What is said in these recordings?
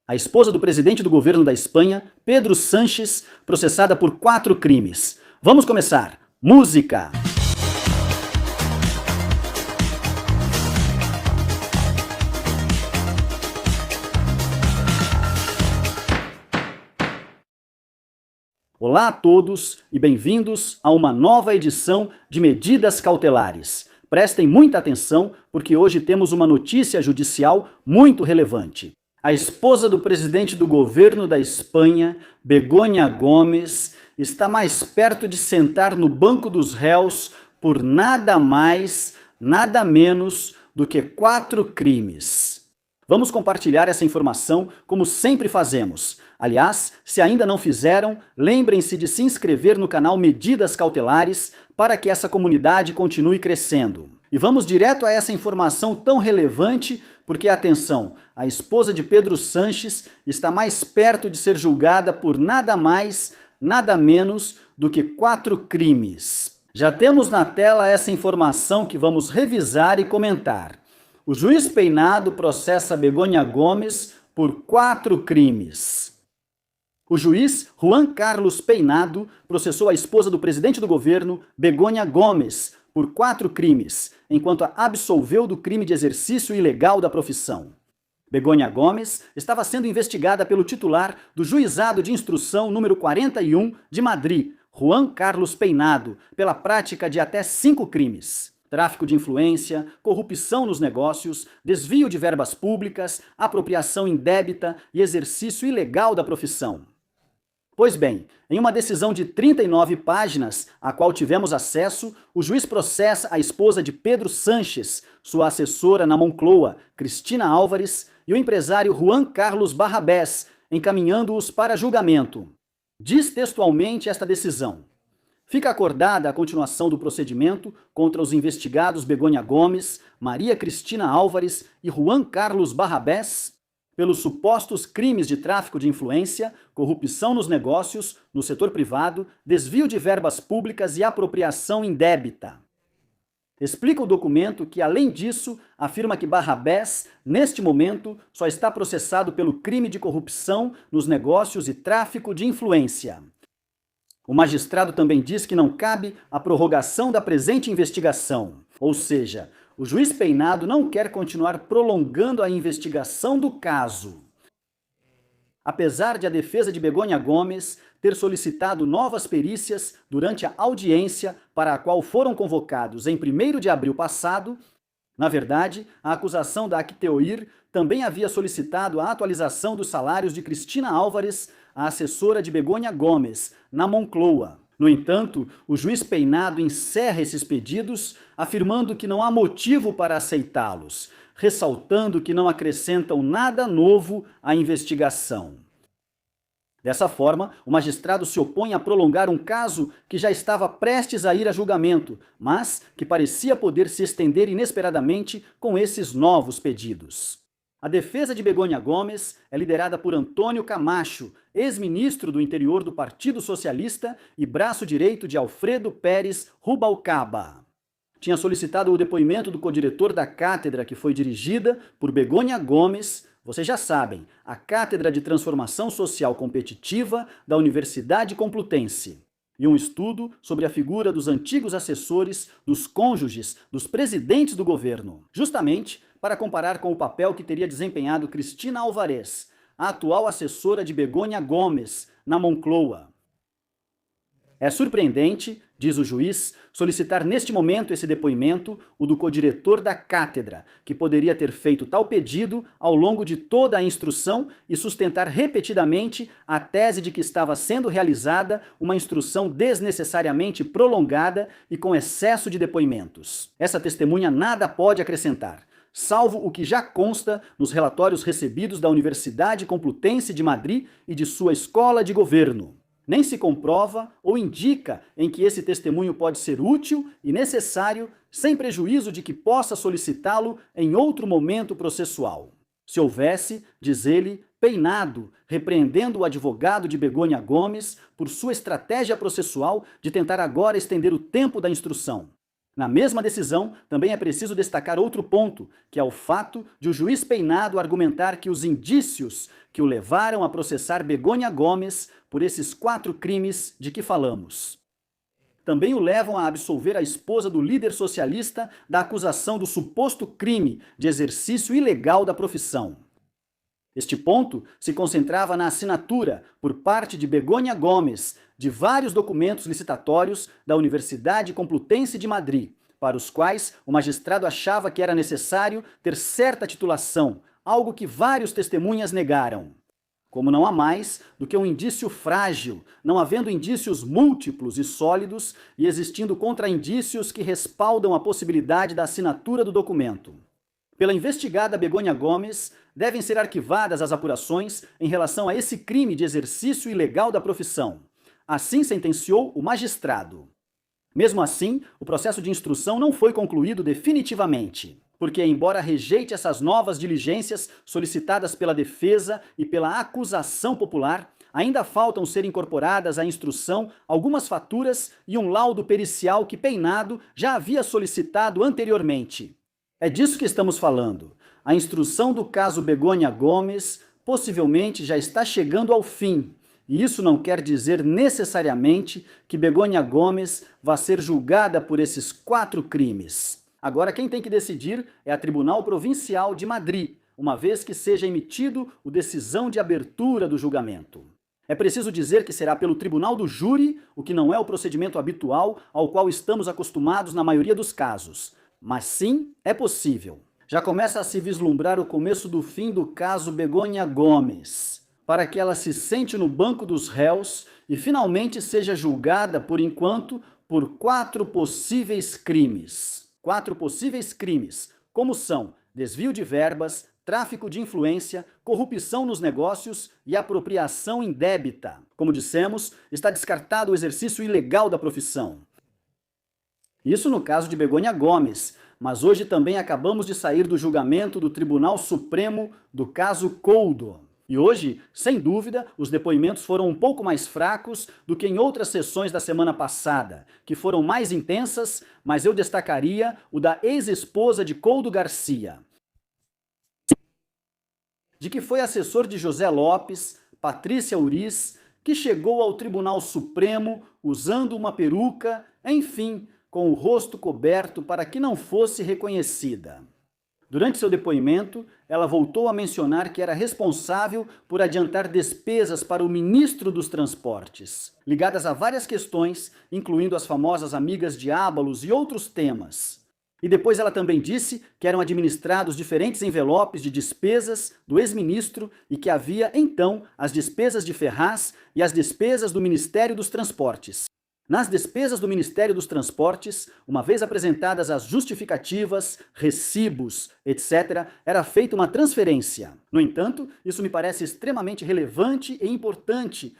A esposa do presidente do governo da Espanha, Pedro Sánchez, processada por 4 crimes. Vamos começar. Música! Olá a todos e bem-vindos a uma nova edição de Medidas Cautelares. Prestem muita atenção porque hoje temos uma notícia judicial muito relevante. A esposa do presidente do governo da Espanha, Begoña Gómez, está mais perto de sentar no banco dos réus por nada mais, nada menos do que 4 crimes. Vamos compartilhar essa informação como sempre fazemos. Aliás, se ainda não fizeram, lembrem-se de se inscrever no canal Medidas Cautelares para que essa comunidade continue crescendo. E vamos direto a essa informação tão relevante, porque, atenção, a esposa de Pedro Sánchez está mais perto de ser julgada por nada mais, nada menos do que 4 crimes. Já temos na tela essa informação que vamos revisar e comentar. O juiz Peinado processa Begoña Gómez por 4 crimes. O juiz Juan Carlos Peinado processou a esposa do presidente do governo, Begoña Gómez, por 4 crimes, enquanto a absolveu do crime de exercício ilegal da profissão. Begoña Gómez estava sendo investigada pelo titular do Juizado de Instrução número 41 de Madrid, Juan Carlos Peinado, pela prática de até 5 crimes. Tráfico de influência, corrupção nos negócios, desvio de verbas públicas, apropriação indébita e exercício ilegal da profissão. Pois bem, em uma decisão de 39 páginas, a qual tivemos acesso, o juiz processa a esposa de Pedro Sánchez, sua assessora na Moncloa, Cristina Álvares, e o empresário Juan Carlos Barrabés, encaminhando-os para julgamento. Diz textualmente esta decisão: fica acordada a continuação do procedimento contra os investigados Begoña Gómez, Maria Cristina Álvares e Juan Carlos Barrabés pelos supostos crimes de tráfico de influência, corrupção nos negócios, no setor privado, desvio de verbas públicas e apropriação indébita. Explica o documento que, além disso, afirma que Barrabés, neste momento, só está processado pelo crime de corrupção nos negócios e tráfico de influência. O magistrado também diz que não cabe a prorrogação da presente investigação, ou seja, o juiz Peinado não quer continuar prolongando a investigação do caso. Apesar de a defesa de Begoña Gómez ter solicitado novas perícias durante a audiência para a qual foram convocados em 1º de abril passado, na verdade, a acusação da Acteoir também havia solicitado a atualização dos salários de Cristina Álvares, a assessora de Begoña Gómez, na Moncloa. No entanto, o juiz Peinado encerra esses pedidos, afirmando que não há motivo para aceitá-los, ressaltando que não acrescentam nada novo à investigação. Dessa forma, o magistrado se opõe a prolongar um caso que já estava prestes a ir a julgamento, mas que parecia poder se estender inesperadamente com esses novos pedidos. A defesa de Begoña Gómez é liderada por Antônio Camacho, ex-ministro do interior do Partido Socialista e braço direito de Alfredo Pérez Rubalcaba. Tinha solicitado o depoimento do codiretor da cátedra que foi dirigida por Begoña Gómez, vocês já sabem, a Cátedra de Transformação Social Competitiva da Universidade Complutense, e um estudo sobre a figura dos antigos assessores, dos cônjuges, dos presidentes do governo, justamente para comparar com o papel que teria desempenhado Cristina Álvares, a atual assessora de Begoña Gómez, na Moncloa. É surpreendente, diz o juiz, solicitar neste momento esse depoimento, o do codiretor da cátedra, que poderia ter feito tal pedido ao longo de toda a instrução e sustentar repetidamente a tese de que estava sendo realizada uma instrução desnecessariamente prolongada e com excesso de depoimentos. Essa testemunha nada pode acrescentar, salvo o que já consta nos relatórios recebidos da Universidade Complutense de Madrid e de sua escola de governo. Nem se comprova ou indica em que esse testemunho pode ser útil e necessário, sem prejuízo de que possa solicitá-lo em outro momento processual. Se houvesse, diz ele, Peinado, repreendendo o advogado de Begoña Gómez por sua estratégia processual de tentar agora estender o tempo da instrução. Na mesma decisão, também é preciso destacar outro ponto, que é o fato de o juiz Peinado argumentar que os indícios que o levaram a processar Begônia Gomes por esses 4 crimes de que falamos também o levam a absolver a esposa do líder socialista da acusação do suposto crime de exercício ilegal da profissão. Este ponto se concentrava na assinatura, por parte de Begônia Gomes, de vários documentos licitatórios da Universidade Complutense de Madrid, para os quais o magistrado achava que era necessário ter certa titulação, algo que vários testemunhas negaram. Como não há mais do que um indício frágil, não havendo indícios múltiplos e sólidos e existindo contraindícios que respaldam a possibilidade da assinatura do documento. Pela investigada Begônia Gomes, devem ser arquivadas as apurações em relação a esse crime de exercício ilegal da profissão. Assim sentenciou o magistrado. Mesmo assim, o processo de instrução não foi concluído definitivamente, porque, embora rejeite essas novas diligências solicitadas pela defesa e pela acusação popular, ainda faltam ser incorporadas à instrução algumas faturas e um laudo pericial que Peinado já havia solicitado anteriormente. É disso que estamos falando. A instrução do caso Begônia Gomes possivelmente já está chegando ao fim. E isso não quer dizer necessariamente que Begônia Gomes vá ser julgada por esses 4 crimes. Agora quem tem que decidir é a Tribunal Provincial de Madrid, uma vez que seja emitido a decisão de abertura do julgamento. É preciso dizer que será pelo Tribunal do Júri, o que não é o procedimento habitual ao qual estamos acostumados na maioria dos casos. Mas sim, é possível. Já começa a se vislumbrar o começo do fim do caso Begônia Gomes, para que ela se sente no banco dos réus e finalmente seja julgada, por enquanto, por 4 possíveis crimes. 4 possíveis crimes, como são desvio de verbas, tráfico de influência, corrupção nos negócios e apropriação indébita. Como dissemos, está descartado o exercício ilegal da profissão. Isso no caso de Begônia Gomes, mas hoje também acabamos de sair do julgamento do Tribunal Supremo do caso Coudo. E hoje, sem dúvida, os depoimentos foram um pouco mais fracos do que em outras sessões da semana passada, que foram mais intensas, mas eu destacaria o da ex-esposa de Coudo Garcia, de que foi assessor de José Lopes, Patrícia Uriz, que chegou ao Tribunal Supremo usando uma peruca, enfim, com o rosto coberto para que não fosse reconhecida. Durante seu depoimento, ela voltou a mencionar que era responsável por adiantar despesas para o ministro dos Transportes, ligadas a várias questões, incluindo as famosas amigas de Ábalos e outros temas. E depois ela também disse que eram administrados diferentes envelopes de despesas do ex-ministro e que havia, então, as despesas de Ferraz e as despesas do Ministério dos Transportes. Nas despesas do Ministério dos Transportes, uma vez apresentadas as justificativas, recibos, etc., era feita uma transferência. No entanto, isso me parece extremamente relevante e importante.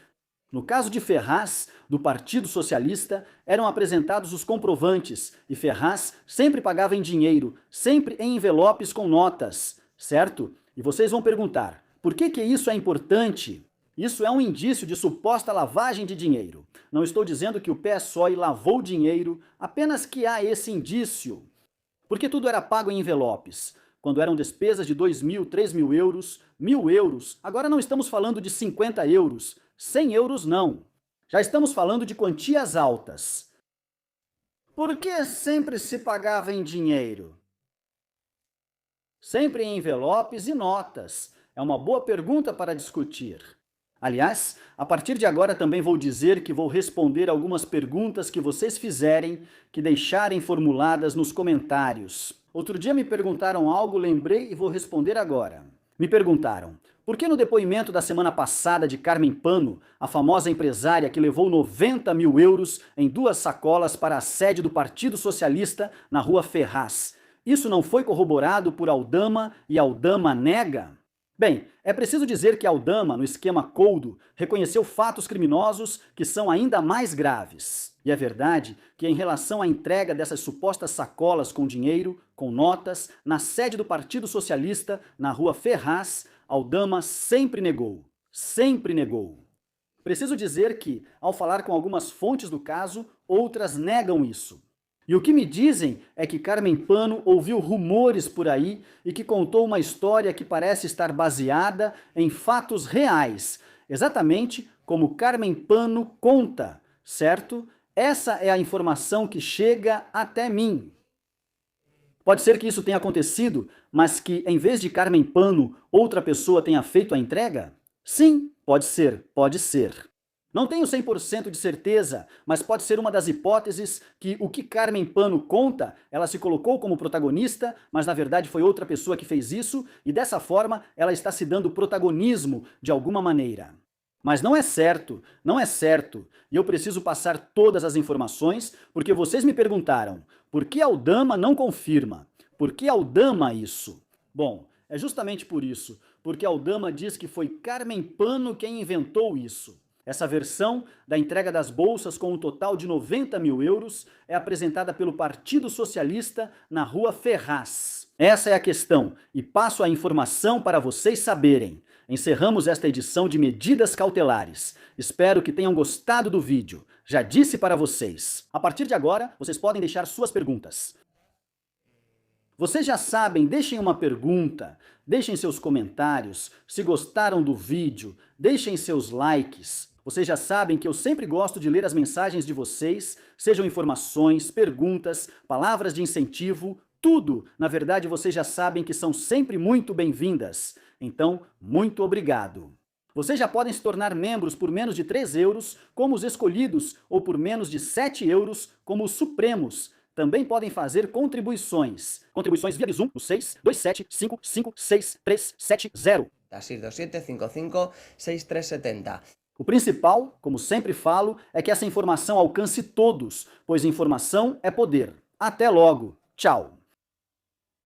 No caso de Ferraz, do Partido Socialista, eram apresentados os comprovantes e Ferraz sempre pagava em dinheiro, sempre em envelopes com notas, certo? E vocês vão perguntar, por que isso é importante? Isso é um indício de suposta lavagem de dinheiro. Não estou dizendo que o PSOE lavou dinheiro, apenas que há esse indício. Porque tudo era pago em envelopes. Quando eram despesas de 2.000, 3.000 euros, 1.000 euros, agora não estamos falando de 50 euros, 100 euros não. Já estamos falando de quantias altas. Por que sempre se pagava em dinheiro? Sempre em envelopes e notas. É uma boa pergunta para discutir. Aliás, a partir de agora também vou dizer que vou responder algumas perguntas que vocês fizerem, que deixarem formuladas nos comentários. Outro dia me perguntaram algo, lembrei e vou responder agora. Me perguntaram, por que no depoimento da semana passada de Carmen Pano, a famosa empresária que levou 90.000 euros em 2 sacolas para a sede do Partido Socialista na Rua Ferraz, isso não foi corroborado por Aldama e Aldama nega? Bem, é preciso dizer que Aldama, no esquema Coudo, reconheceu fatos criminosos que são ainda mais graves. E é verdade que, em relação à entrega dessas supostas sacolas com dinheiro, com notas, na sede do Partido Socialista, na Rua Ferraz, Aldama sempre negou. Sempre negou. Preciso dizer que, ao falar com algumas fontes do caso, outras negam isso. E o que me dizem é que Carmen Pano ouviu rumores por aí e que contou uma história que parece estar baseada em fatos reais, exatamente como Carmen Pano conta, certo? Essa é a informação que chega até mim. Pode ser que isso tenha acontecido, mas que em vez de Carmen Pano, outra pessoa tenha feito a entrega? Sim, pode ser, pode ser. Não tenho 100% de certeza, mas pode ser uma das hipóteses que o que Carmen Pano conta, ela se colocou como protagonista, mas na verdade foi outra pessoa que fez isso, e dessa forma ela está se dando protagonismo de alguma maneira. Mas não é certo, não é certo, e eu preciso passar todas as informações, porque vocês me perguntaram, por que Aldama não confirma? Por que Aldama isso? Bom, é justamente por isso, porque Aldama diz que foi Carmen Pano quem inventou isso. Essa versão da entrega das bolsas com um total de 90 mil euros é apresentada pelo Partido Socialista na Rua Ferraz. Essa é a questão, e passo a informação para vocês saberem. Encerramos esta edição de Medidas Cautelares. Espero que tenham gostado do vídeo. Já disse para vocês. A partir de agora, vocês podem deixar suas perguntas. Vocês já sabem, deixem uma pergunta, deixem seus comentários, se gostaram do vídeo, deixem seus likes. Vocês já sabem que eu sempre gosto de ler as mensagens de vocês, sejam informações, perguntas, palavras de incentivo, tudo. Na verdade, vocês já sabem que são sempre muito bem-vindas. Então, muito obrigado. Vocês já podem se tornar membros por menos de 3 euros, como os escolhidos, ou por menos de 7 euros, como os supremos. Também podem fazer contribuições. Contribuições via Bizum no 627556370. Así, 2755-6370. O principal, como sempre falo, é que essa informação alcance todos, pois informação é poder. Até logo. Tchau.